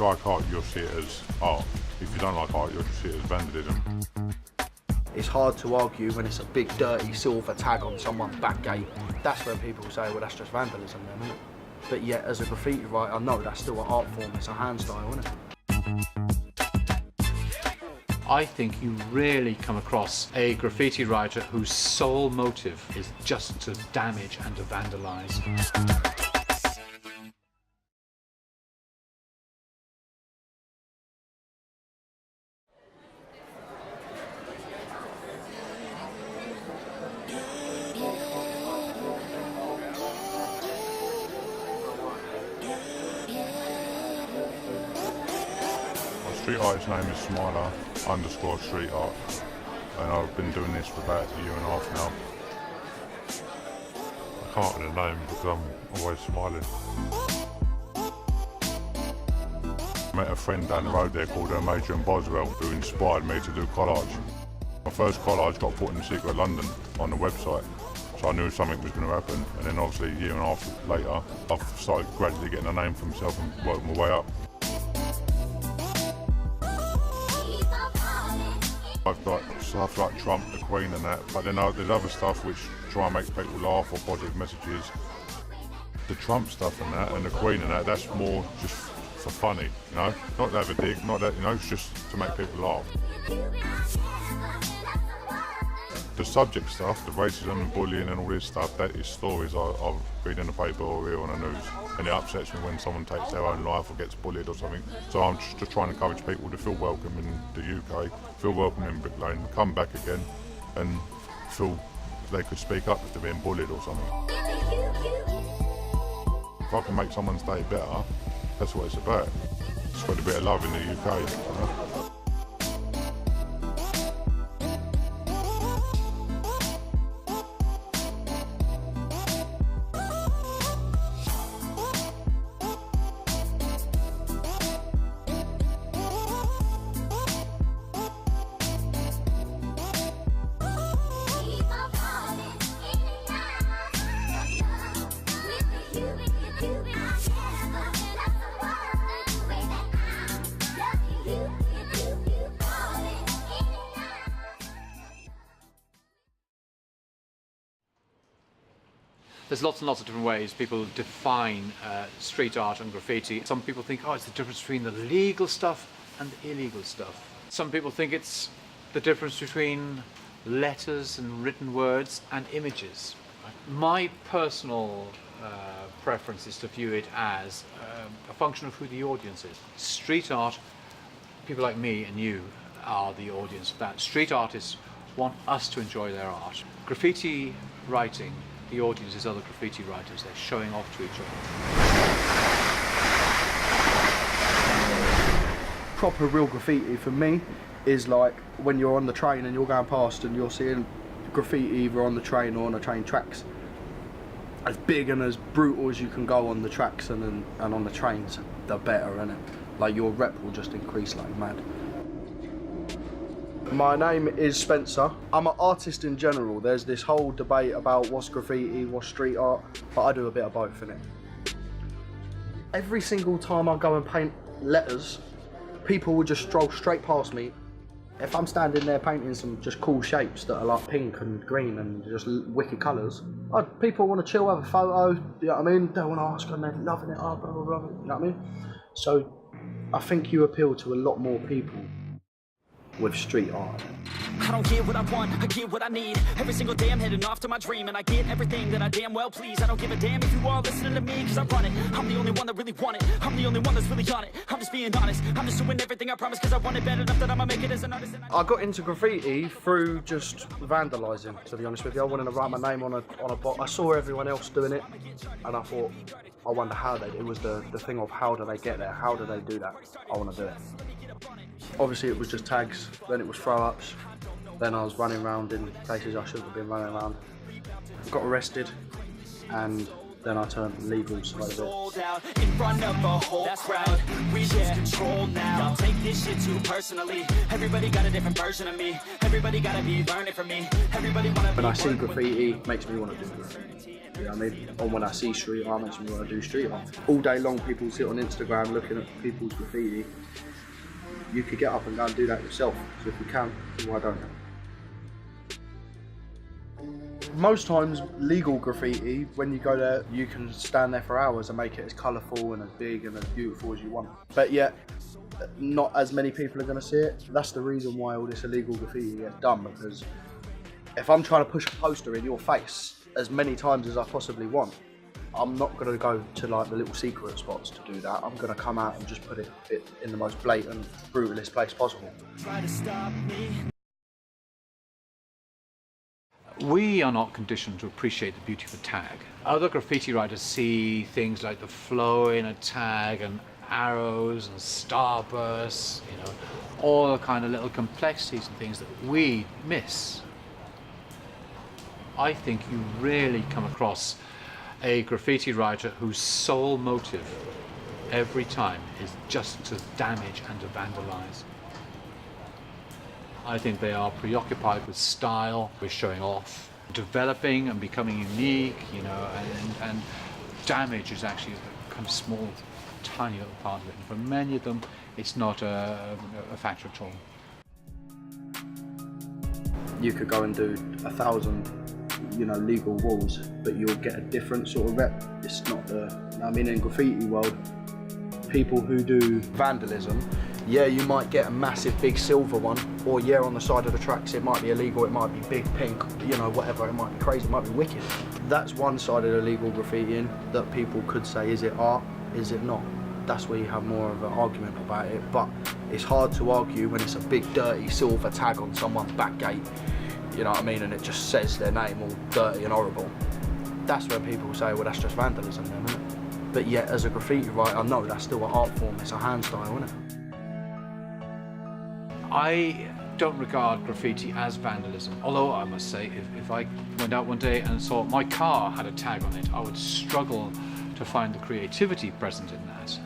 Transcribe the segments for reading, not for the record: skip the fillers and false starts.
like art, you'll see it as art. If you don't like art, you'll just see it as vandalism. It's hard to argue when it's a big dirty silver tag on someone's back gate. That's when people say, well, that's just vandalism then, isn't it? But yet, as a graffiti writer, no, that's still an art form, it's a hand style, isn't it? I think you rarely come across a graffiti writer whose sole motive is just to damage and to vandalise. Street artist's name is Smiler_Street Art, and I've been doing this for about a year and a half now. I can't remember the name because I'm always smiling. I met a friend down the road there called Major and Boswell who inspired me to do collage. My first collage got put in the Secret London on the website, so I knew something was going to happen, and then obviously a year and a half later I've started gradually getting a name for myself and working my way up. I've got stuff like Trump, the Queen and that, but then there's other stuff which try and make people laugh or positive messages. The Trump stuff and that, and the Queen and that, that's more just for funny, you know? Not to have a dig, not that, you know, it's just to make people laugh. The subject stuff, the racism and bullying and all this stuff, that is stories I read in the paper or hear on the news. And it upsets me when someone takes their own life or gets bullied or something. So I'm just trying to encourage people to feel welcome in the UK, feel welcome in Brick Lane, come back again and feel they could speak up if they're being bullied or something. If I can make someone's day better, that's what it's about. Spread a bit of love in the UK. You know? There's lots and lots of different ways people define street art and graffiti. Some people think, oh, it's the difference between the legal stuff and the illegal stuff. Some people think it's the difference between letters and written words and images. My personal preference is to view it as a function of who the audience is. Street art, people like me and you are the audience for that. Street artists want us to enjoy their art. Graffiti writing, the audience is other graffiti writers. They're showing off to each other. Proper real graffiti for me is like when you're on the train and you're going past and you're seeing graffiti either on the train or on the train tracks. As big and as brutal as you can go on the tracks and on the trains, the better, innit? Like your rep will just increase like mad. My name is Spencer. I'm an artist in general. There's this whole debate about what's graffiti, what's street art, but I do a bit of both, innit? Every single time I go and paint letters, people will just stroll straight past me. If I'm standing there painting some just cool shapes that are like pink and green and just wicked colours, people want to chill, have a photo, you know what I mean? They want to ask and they're loving it, blah, blah, blah, you know what I mean? So I think you appeal to a lot more people with street art. I don't get what I want, I get what I need. Every single day I'm heading off to my dream, and I get everything that I damn well please. I don't give a damn if you all listening to me, cause I run it. I'm the only one that really want it. I'm the only one that's really on it. I'm just being honest. I'm just doing everything I promise, cause I want it bad enough that I'ma make it as an artist. I got into graffiti through just vandalising, to be honest with you. I wanted to write my name on a box. I saw everyone else doing it, and I thought, I wonder how they, it was the thing of how do they get there? How do they do that? I want to do it. Obviously it was just tags, then it was throw-ups, then I was running around in places I shouldn't have been running around. Got arrested and then I turn to the legal side of it. Sold out in front of a whole crowd. We lose control now. Y'all take this shit too personally. Everybody got a different version of me. Everybody gotta be learning from me. Everybody wanna be. When I see graffiti, it makes me want to do graffiti. You know what I mean? Or when I see street art, it makes me want to do street art. All day long, people sit on Instagram looking at people's graffiti. You could get up and go and do that yourself. So if you can, why don't you? Most times, legal graffiti, when you go there, you can stand there for hours and make it as colourful and as big and as beautiful as you want. But yet, not as many people are going to see it. That's the reason why all this illegal graffiti gets done, because if I'm trying to push a poster in your face as many times as I possibly want, I'm not going to go to like the little secret spots to do that. I'm going to come out and just put it in the most blatant, brutalist place possible. Try to stop me. We are not conditioned to appreciate the beauty of a tag. Other graffiti writers see things like the flow in a tag and arrows and starbursts, you know, all the kind of little complexities and things that we miss. I think you rarely come across a graffiti writer whose sole motive every time is just to damage and to vandalize. I think they are preoccupied with style, with showing off, developing and becoming unique, you know, and damage is actually a kind of small, tiny little part of it. And for many of them, it's not a factor at all. You could go and do 1,000, you know, legal walls, but you'll get a different sort of rep. It's not the, I mean, in graffiti world, people who do vandalism, yeah, you might get a massive big silver one, or yeah, on the side of the tracks it might be illegal, it might be big pink, you know, whatever, it might be crazy, it might be wicked. That's one side of illegal graffitiing that people could say, is it art, is it not? That's where you have more of an argument about it, but it's hard to argue when it's a big dirty silver tag on someone's back gate, you know what I mean, and it just says their name all dirty and horrible. That's when people say, well, that's just vandalism then, isn't it? But yet, as a graffiti writer, no, that's still an art form, it's a hand style, isn't it? I don't regard graffiti as vandalism, although I must say, if I went out one day and saw my car had a tag on it, I would struggle to find the creativity present in that.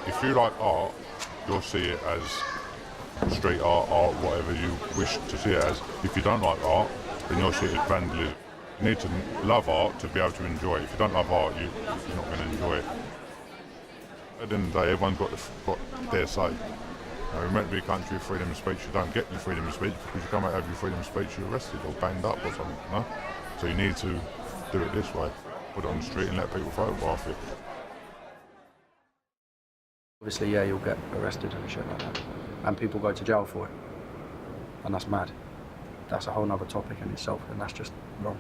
If you like art, you'll see it as street art, whatever you wish to see it as. If you don't like art, then you'll see it as vandalism. You need to love art to be able to enjoy it. If you don't love art, you're not going to enjoy it. At the end of the day, everyone's got their say. We're meant to be a country of freedom of speech. You don't get your freedom of speech because you come out and have your freedom of speech, you're arrested or banged up or something, you know? So you need to do it this way. Put it on the street and let people photograph it. Obviously, yeah, you'll get arrested and shit like that. And people go to jail for it. And that's mad. That's a whole other topic in itself, and that's just wrong.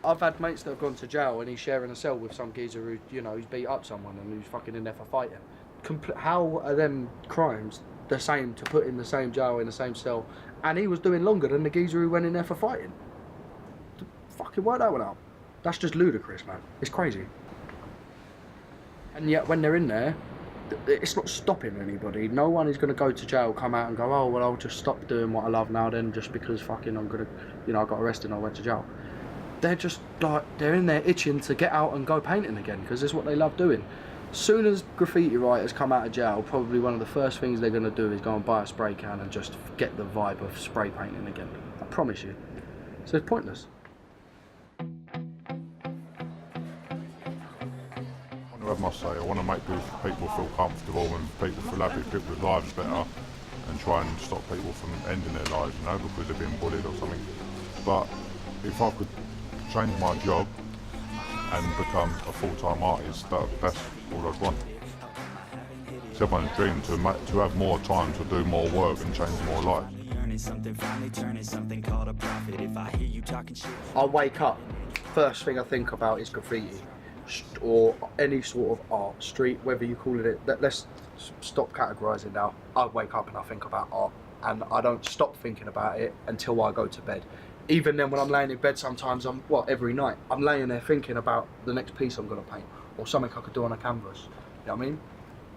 I've had mates that have gone to jail and he's sharing a cell with some geezer who, you know, who's beat up someone and who's fucking in there for fighting. How are them crimes the same to put in the same jail, in the same cell, and he was doing longer than the geezer who went in there for fighting? Fucking work that one out. That's just ludicrous, man. It's crazy. And yet when they're in there, it's not stopping anybody. No one is going to go to jail, come out and go, oh, well, I'll just stop doing what I love now then just because fucking I'm going to, you know, I got arrested and I went to jail. They're just like, they're in there itching to get out and go painting again because it's what they love doing. As soon as graffiti writers come out of jail, probably one of the first things they're going to do is go and buy a spray can and just get the vibe of spray painting again. I promise you. So it's pointless. I have my say. I want to make people feel comfortable and people feel happy, people's lives better, and try and stop people from ending their lives, you know, because they're being bullied or something. But if I could change my job and become a full-time artist, that's all I'd want. It's everyone's dream to have more time to do more work and change more lives. I wake up, first thing I think about is graffiti. Or any sort of art, street, whether you call it, let's stop categorising now. I wake up and I think about art, and I don't stop thinking about it until I go to bed. Even then, when I'm laying in bed sometimes, every night, I'm laying there thinking about the next piece I'm going to paint, or something I could do on a canvas, you know what I mean?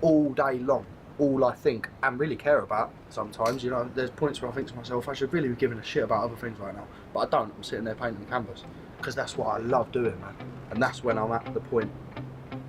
All day long. all I think and really care about sometimes. You know, there's points where I think to myself, I should really be giving a shit about other things right now, but I don't. I'm sitting there painting canvas because that's what I love doing, man. And that's when I'm at the point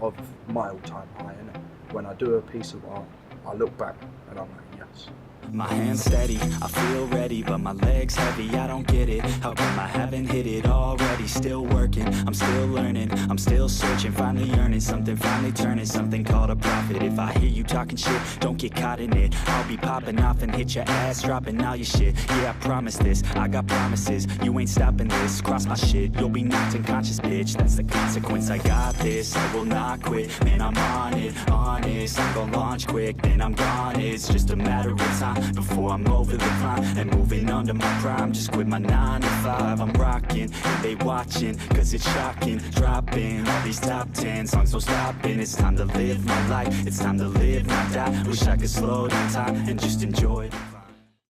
of my all-time high, innit? When I do a piece of art, I look back and I'm like, yes. My hands steady, I feel ready, but my legs heavy, I don't get it. How come I haven't hit it already? Still working, I'm still learning, I'm still searching, finally earning something, finally turning something called a profit. If I hear you talking shit, don't get caught in it. I'll be popping off and hit your ass, dropping all your shit. Yeah, I promise this, I got promises, you ain't stopping this. Cross my shit, you'll be knocked unconscious, bitch. That's the consequence, I got this, I will not quit. Man, I'm on it, honest, I'm gonna launch quick, then I'm gone. It's just a matter of time before I'm over the climb and moving under my prime. Just quit my 9 to 5, I'm rocking and they watching, cause it's shocking. Dropping all these top 10 songs, so stopping. It's time to live my life, it's time to live, not die. Wish I could slow down time and just enjoy it.